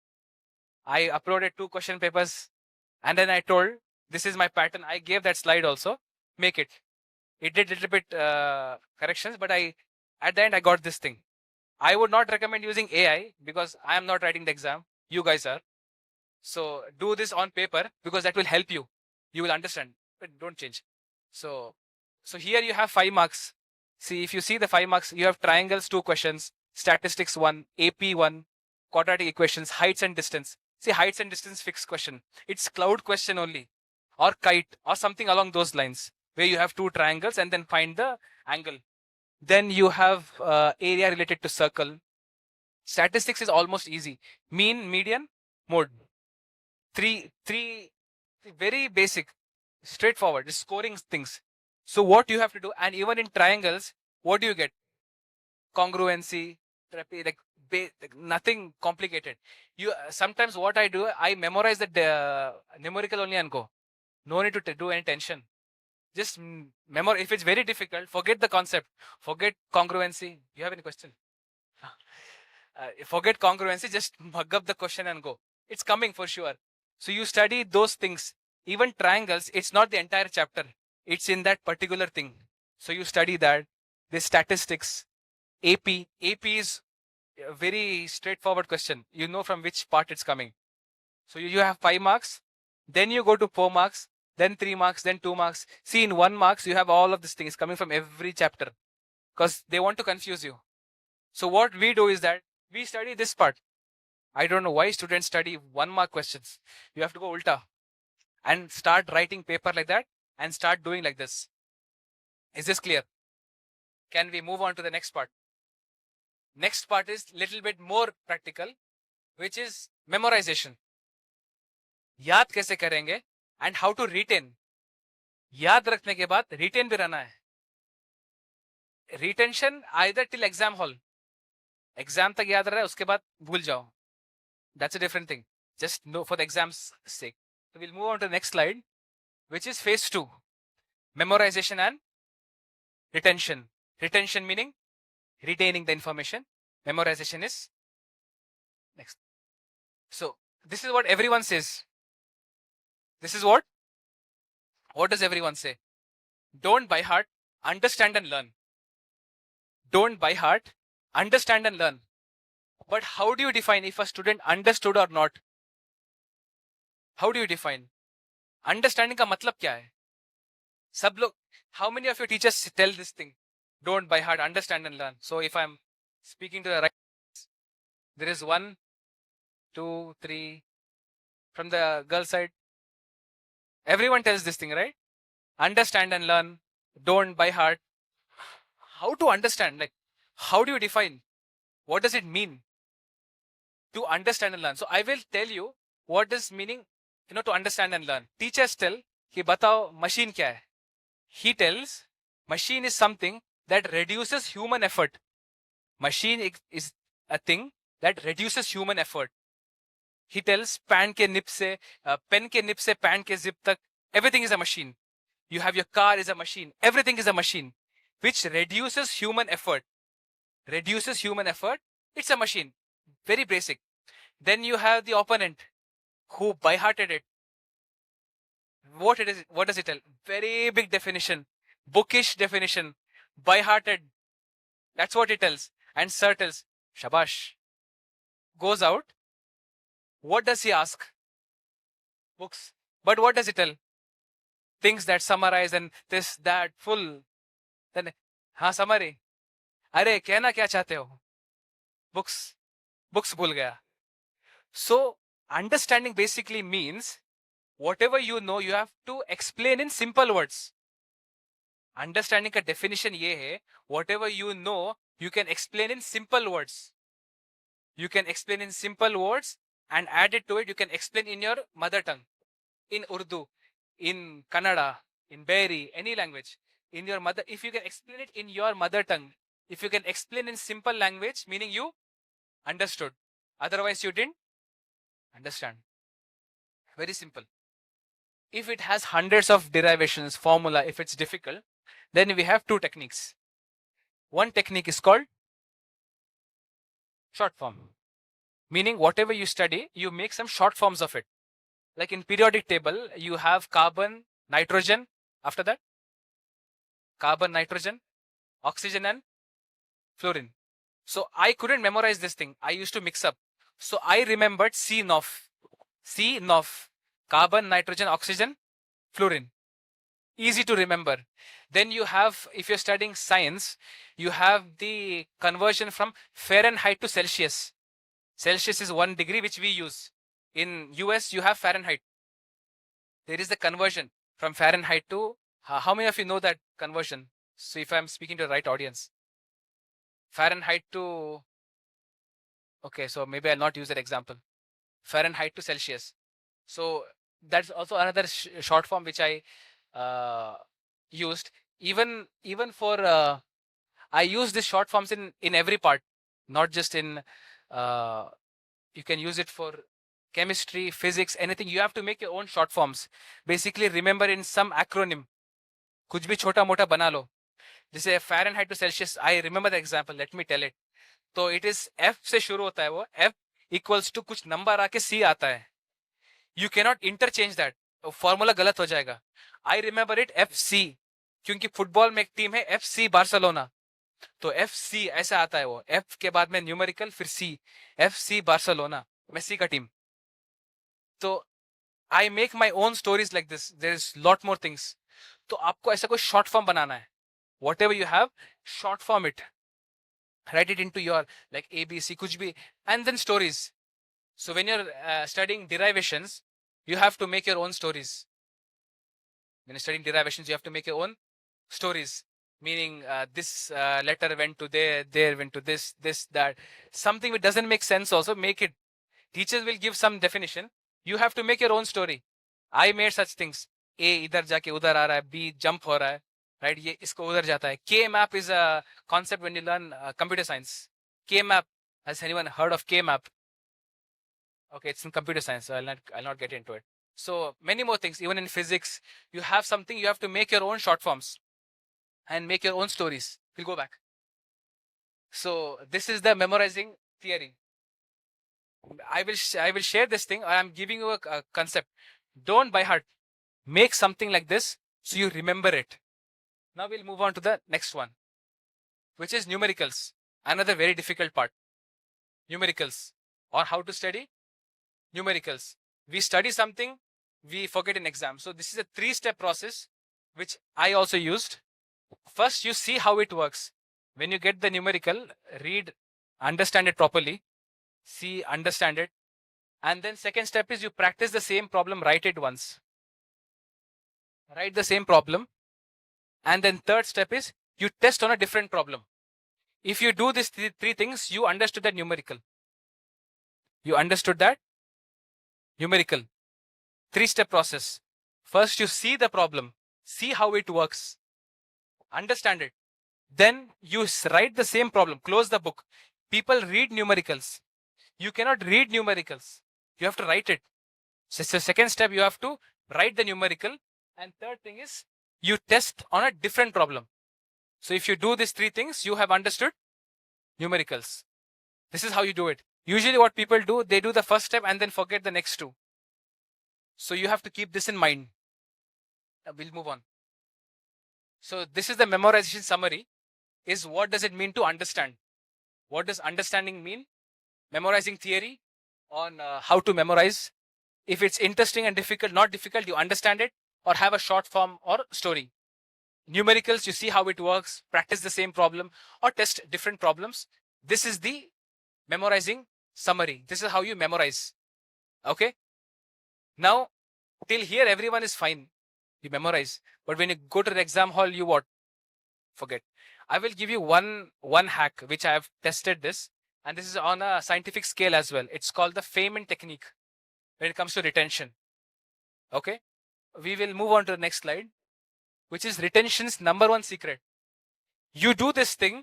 I uploaded 2 question papers, and then I told this is my pattern. I gave that slide also. Make it. It did little bit corrections, but at the end I got this thing. I would not recommend using AI because I am not writing the exam. You guys are. So do this on paper because that will help you. You will understand, but don't change. So here you have 5 marks. See, if you see the 5 marks, you have triangles 2 questions, statistics 1, AP 1, quadratic equations, heights and distance. See, heights and distance fixed question. It's cloud question only, or kite, or something along those lines, where you have 2 triangles and then find the angle. Then you have area related to circle. Statistics is almost easy. Mean, median, mode. Three very basic, straightforward, scoring things. So what you have to do, and even in triangles, what do you get? Congruency, like nothing complicated. You sometimes what I do, I memorize the numerical only and go. No need to do any tension. Just memorize. If it's very difficult, forget the concept. Forget congruency. You have any question? Forget congruency. Just mug up the question and go. It's coming for sure. So you study those things. Even triangles, it's not the entire chapter. It's in that particular thing. So you study that. The statistics, AP. AP is a very straightforward question. You know from which part it's coming. So you have 5 marks. Then you go to 4 marks. Then 3 marks. Then 2 marks. See, in 1 marks, you have all of these things coming from every chapter. because they want to confuse you. So what we do is that we study this part. I don't know why students study 1 mark questions. You have to go ulta and start writing paper like that and start doing like this. Is this clear? Can we move on to the next part? Next part is little bit more practical, which is memorization. याद कैसे करेंगे and how to retain. याद रखने के बाद retain भी रहना है. Retention either till exam hall. Exam तक याद रहा है, उसके बाद भूल जाओ. That's a different thing. Just know for the exam's sake. So we'll move on to the next slide, which is phase 2. Memorization and retention. Retention meaning retaining the information. Memorization is next. So this is what everyone says. This is what? What does everyone say? Don't by heart, understand and learn. Don't by heart, understand and learn. But how do you define if a student understood or not? How do you define? Understanding का मतलब क्या है? सब लोग, how many of your teachers tell this thing? Don't by heart, understand and learn. So if I'm speaking to the right, there is 1, 2, 3. From the girl side, everyone tells this thing, right? Understand and learn. Don't by heart. How to understand? Like, how do you define? What does it mean to understand and learn? So I will tell you what is meaning, to understand and learn. Teachers tell कि बताओ machine क्या है? He tells machine is something that reduces human effort. Machine is a thing that reduces human effort. He tells pen के nip से pen के zip तक, everything is a machine. You have your car is a machine. Everything is a machine, which reduces human effort. Reduces human effort. It's a machine. Very basic. Then you have the opponent who by-hearted it. What does it tell? Very big definition. Bookish definition. By-hearted. That's what it tells. And Sir tells, Shabash. Goes out. What does he ask? Books. But what does it tell? Things that summarize and this, that, full. Then, summary. अरे कहना क्या चाहते हो? Books भूल गया. So understanding basically means whatever you know, you have to explain in simple words. Understanding का definition ये है, whatever you know, you can explain in simple words. You can explain in simple words and add it to it. You can explain in your mother tongue, in Urdu, in Kannada, in Bahari, any language. In your mother, if you can explain it in your mother tongue, if you can explain in simple language, meaning you understood. Otherwise, you didn't understand. Very simple. If it has hundreds of derivations, formula, if it's difficult, then we have 2 techniques. One technique is called short form. Meaning whatever you study, you make some short forms of it. Like in periodic table, you have carbon, nitrogen. After that, carbon, nitrogen, oxygen and fluorine. So I couldn't memorize this thing. I used to mix up. So I remembered CNOF. CNOF. Carbon, nitrogen, oxygen, fluorine. Easy to remember. Then you have, if you're studying science, you have the conversion from Fahrenheit to Celsius. Celsius is 1 degree, which we use. In US, you have Fahrenheit. There is the conversion from Fahrenheit to, how many of you know that conversion? So if I'm speaking to the right audience. Fahrenheit to, okay, so maybe I'll not use that example. Fahrenheit to Celsius. So that's also another short form which I used. Even for, I use these short forms in every part, not just in, you can use it for chemistry, physics, anything. You have to make your own short forms. Basically, remember in some acronym. कुछ भी छोटा मोटा बना लो. जैसे Fahrenheit to Celsius, I remember the example. Let me tell it. तो it is F से शुरू होता है वो. F equals to कुछ नंबर आके C आता है. You cannot interchange that. Formula गलत हो जाएगा. I remember it FC, क्योंकि फुटबॉल में एक टीम है FC बार्सिलोना. तो FC ऐसा आता है वो. F के बाद में न्यूमेरिकल फिर C. FC Barcelona. मेसी का टीम. तो I make my own stories like this. There is lot more things. तो आपको ऐसा कोई शॉर्ट फॉर्म बनाना है. whatever you have, short form it, write it into your like ABC, kuch bhi, and then stories. So when you're studying derivations, you have to make your own stories. When you're studying derivations, you have to make your own stories. Meaning this letter went to there went to this, that. Something which doesn't make sense also, make it. Teachers will give some definition. You have to make your own story. I made such things. A idhar jaake udhar aa raha hai, B jump ho raha hai, right? ये इसको उधर जाता है. K map is a concept when you learn computer science. K map. Has anyone heard of K map? Okay, it's in computer science, so I'll not get into it. So many more things. Even in physics, you have something. You have to make your own short forms and make your own stories. We'll go back. So this is the memorizing theory. I will share this thing. I am giving you a concept. Don't by heart. Make something like this so you remember it. Now we'll move on to the next one, which is numericals. Another very difficult part. Numericals, or how to study numericals. We study something, we forget an exam. So this is a 3-step process which I also used. First, you see how it works. When you get the numerical, read, understand it properly, see, understand it. And then second step is you practice the same problem, write it once. Write the same problem. And then third step is you test on a different problem. If you do these three things, you understood that numerical. You understood that numerical. 3-step process. First, you see the problem, see how it works, understand it. Then you write the same problem, close the book. People read numericals. You cannot read numericals. You have to write it. So second step, you have to write the numerical. And third thing is you test on a different problem. So if you do these 3 things, you have understood numericals. This is how you do it. Usually what people do, they do the first step and then forget the next 2. So you have to keep this in mind. We'll move on. So this is the memorization summary. Is what does it mean to understand? What does understanding mean? Memorizing theory on how to memorize. If it's interesting and difficult, not difficult, you understand it or have a short form or story. Numericals, you see how it works, practice the same problem or test different problems. This is the memorizing summary. This is how you memorize. Okay. Now, till here, everyone is fine. You memorize. But when you go to the exam hall, you what? Forget. I will give you one hack, which I have tested this. And this is on a scientific scale as well. It's called the Feynman technique when it comes to retention. Okay. We will move on to the next slide, which is retention's number 1 secret. You do this thing,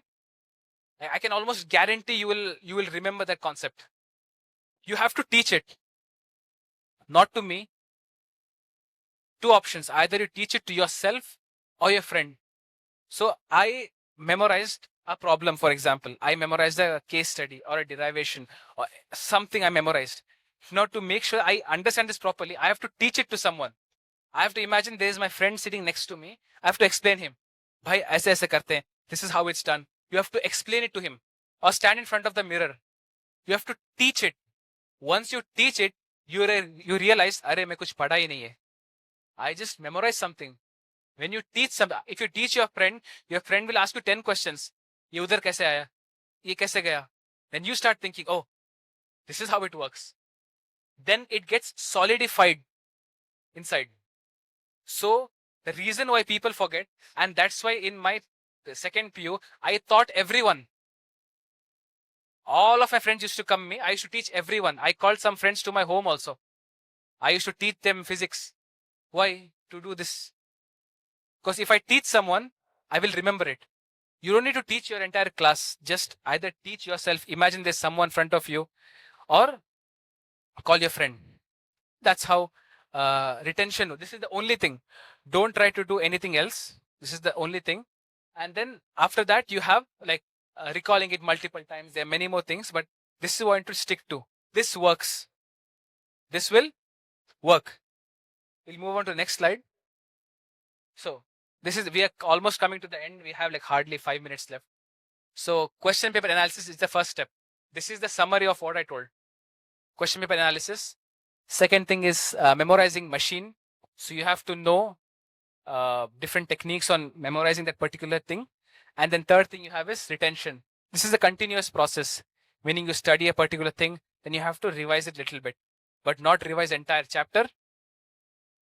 I can almost guarantee you will remember that concept. You have to teach it, not to me. 2 options. Either you teach it to yourself or your friend. So I memorized a problem, for example. I memorized a case study or a derivation or something I memorized. Now to make sure I understand this properly, I have to teach it to someone. I have to imagine there is my friend sitting next to me. I have to explain him. Bhai, aise aise karte hain. This is how it's done. You have to explain it to him or stand in front of the mirror. You have to teach it. Once you teach it, you realize, अरे मैं कुछ पढ़ा ही नहीं है. I just memorized something. When you teach something, if you teach your friend will ask you 10 questions. ये उधर कैसे आया? ये कैसे गया? Then you start thinking, oh, this is how it works. Then it gets solidified inside. So the reason why people forget, and that's why in my second PU, I taught everyone. All of my friends used to come to me. I used to teach everyone. I called some friends to my home also. I used to teach them physics. Why? To do this. Because if I teach someone, I will remember it. You don't need to teach your entire class. Just either teach yourself. Imagine there's someone in front of you, or call your friend. That's how retention. This is the only thing. Don't try to do anything else. This is the only thing. And then after that, you have like recalling it multiple times. There are many more things, but this is what to stick to. This works. This will work. We'll move on to the next slide. So we are almost coming to the end. We have like hardly 5 minutes left. So question paper analysis is the first step. This is the summary of what I told. Question paper analysis. Second thing is memorizing machine. So you have to know different techniques on memorizing that particular thing. And then third thing you have is retention. This is a continuous process, meaning you study a particular thing, then you have to revise it little bit, but not revise entire chapter,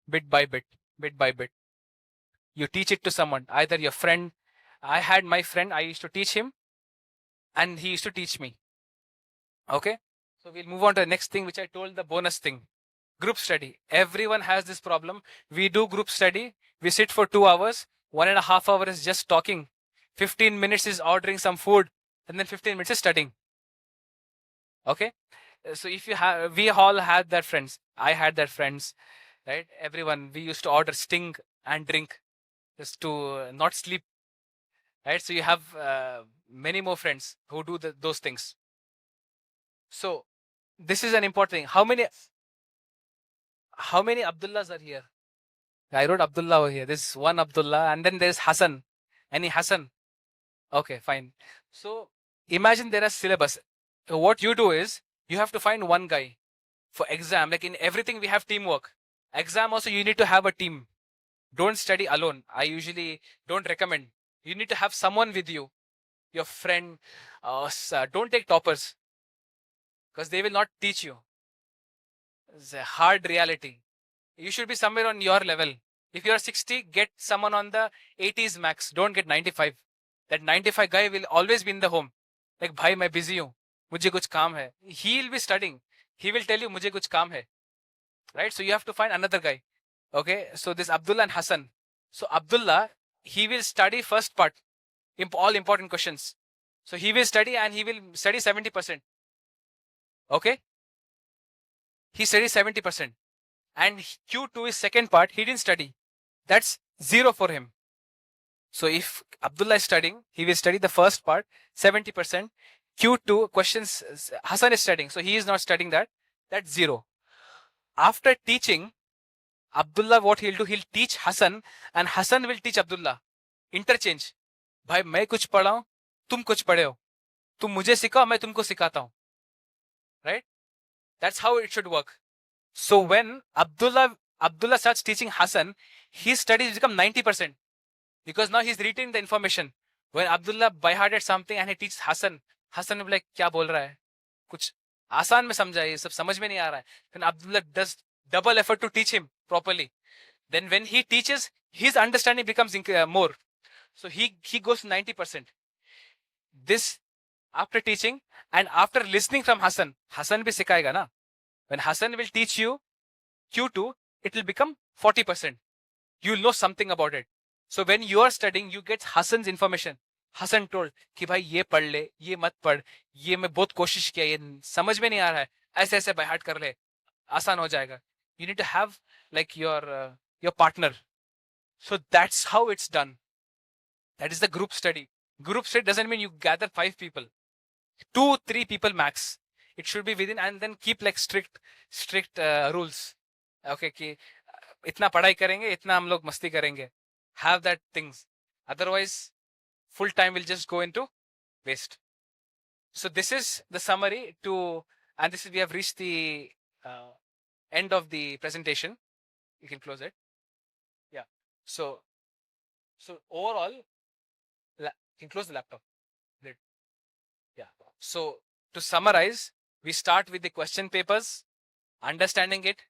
bit by bit, bit by bit. You teach it to someone, either your friend. I had my friend, I used to teach him, and he used to teach me. Okay, so we'll move on to the next thing, which I told, the bonus thing. Group study. Everyone has this problem. We do group study. We sit for 2 hours. 1.5 hours is just talking. 15 minutes is ordering some food. And then 15 minutes is studying. Okay. So if you have, we all had that friends. I had that friends, right? Everyone, we used to order sting and drink just to not sleep, right? So you have many more friends who do those things. So this is an important thing. How many Abdullahs are here? I wrote Abdullah over here. There's one Abdullah, and then there's Hassan. Any Hassan? Okay, fine. So imagine there are syllabus. What you do is you have to find one guy for exam. Like in everything, we have teamwork. Exam also, you need to have a team. Don't study alone. I usually don't recommend. You need to have someone with you, your friend. Don't take toppers because they will not teach you. It's a hard reality. You should be somewhere on your level. If you are 60, get someone on the 80s max. Don't get 95. That 95 guy will always be in the home. Like, bhai, मैं busy हूँ. मुझे कुछ काम है. He'll be studying. He will tell you, मुझे कुछ काम है. Right? So you have to find another guy. Okay? So this Abdullah and Hassan. So Abdullah, he will study first part. All important questions. So he will study and he will study 70%. Okay? He studies 70%. And Q2 is second part. He didn't study. That's 0 for him. So if Abdullah is studying, he will study the first part, 70%. Q2 questions, Hassan is studying. So he is not studying that. That's 0. After teaching, Abdullah, what he'll do, he'll teach Hassan and Hassan will teach Abdullah. Interchange. भाई मैं कुछ पढ़ा हूं, तुम कुछ पढ़े हो. तुम मुझे सिखाओ, मैं तुमको सिखाता हूं. Right? That's how it should work. So when Abdullah starts teaching Hassan, his studies become 90%. Because now he's retaining the information. When Abdullah by-hearted something and he teaches Hassan, Hassan will be like, क्या बोल रहा है? कुछ आसान में समझा, ये सब समझ में नहीं आ रहा है. Then Abdullah does double effort to teach him properly. Then when he teaches, his understanding becomes more. So he goes to 90%. This after teaching and after listening from Hassan, Hassan भी सिखाएगा ना. When Hassan will teach you Q2, it will become 40%. You'll know something about it. So when you are studying, you get Hassan's information. Hassan told कि भाई ये पढ़ ले, ये मत पढ़, ये मैं बहुत कोशिश किया, ये समझ में नहीं आ रहा है, ऐसे ऐसे by heart कर ले, आसान हो जाएगा. You need to have like your partner. So that's how it's done. That is the group study. Group study doesn't mean you gather 5 people. 2-3 people max. It should be within, and then keep like strict rules. Okay, कि इतना पढ़ाई करेंगे, इतना हम लोग मस्ती करेंगे. Have that things. Otherwise, full time will just go into waste. So this is the summary and this is, we have reached the end of the presentation. You can close it. Yeah. So overall, you can close the laptop. Yeah. So to summarize, we start with the question papers, understanding it.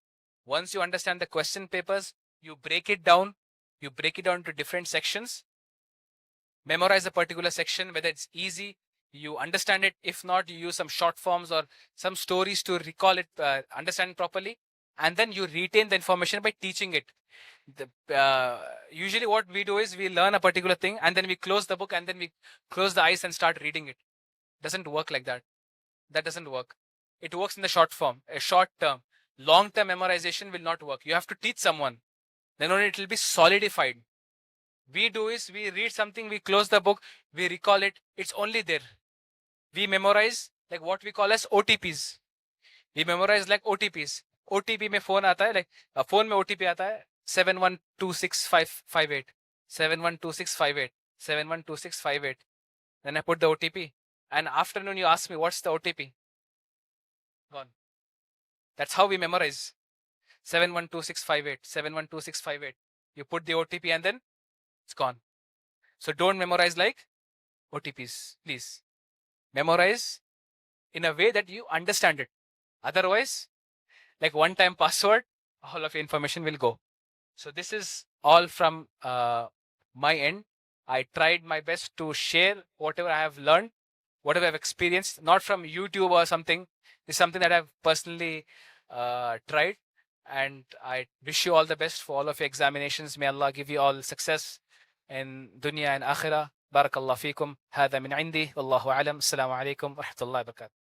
Once you understand the question papers, you break it down. You break it down to different sections. Memorize a particular section, whether it's easy, you understand it. If not, you use some short forms or some stories to recall it, understand it properly. And then you retain the information by teaching it. Usually what we do is we learn a particular thing and then we close the book and then we close the eyes and start reading it. Doesn't work like that. That doesn't work. It works in the short form, a short term. Long-term memorization will not work. You have to teach someone. Then only it will be solidified. We do is we read something, we close the book, we recall it. It's only there. We memorize like what we call as OTPs. We memorize like OTPs. OTP में phone आता है, like phone में OTP आता है 712658, 712658, 712658. Then I put the OTP. And afternoon you ask me what's the OTP? Gone. That's how we memorize. 712658, 712658. You put the OTP and then it's gone. So don't memorize like OTPs, please. Memorize in a way that you understand it. Otherwise, like one-time password, all of your information will go. So this is all from my end. I tried my best to share whatever I have learned, whatever I've experienced, not from YouTube or something. It's something that I've personally tried. And I wish you all the best for all of your examinations. May Allah give you all success in dunya and akhirah. بارك الله فيكم. هذا من عندي والله أعلم. السلام عليكم ورحمة الله وبركاته.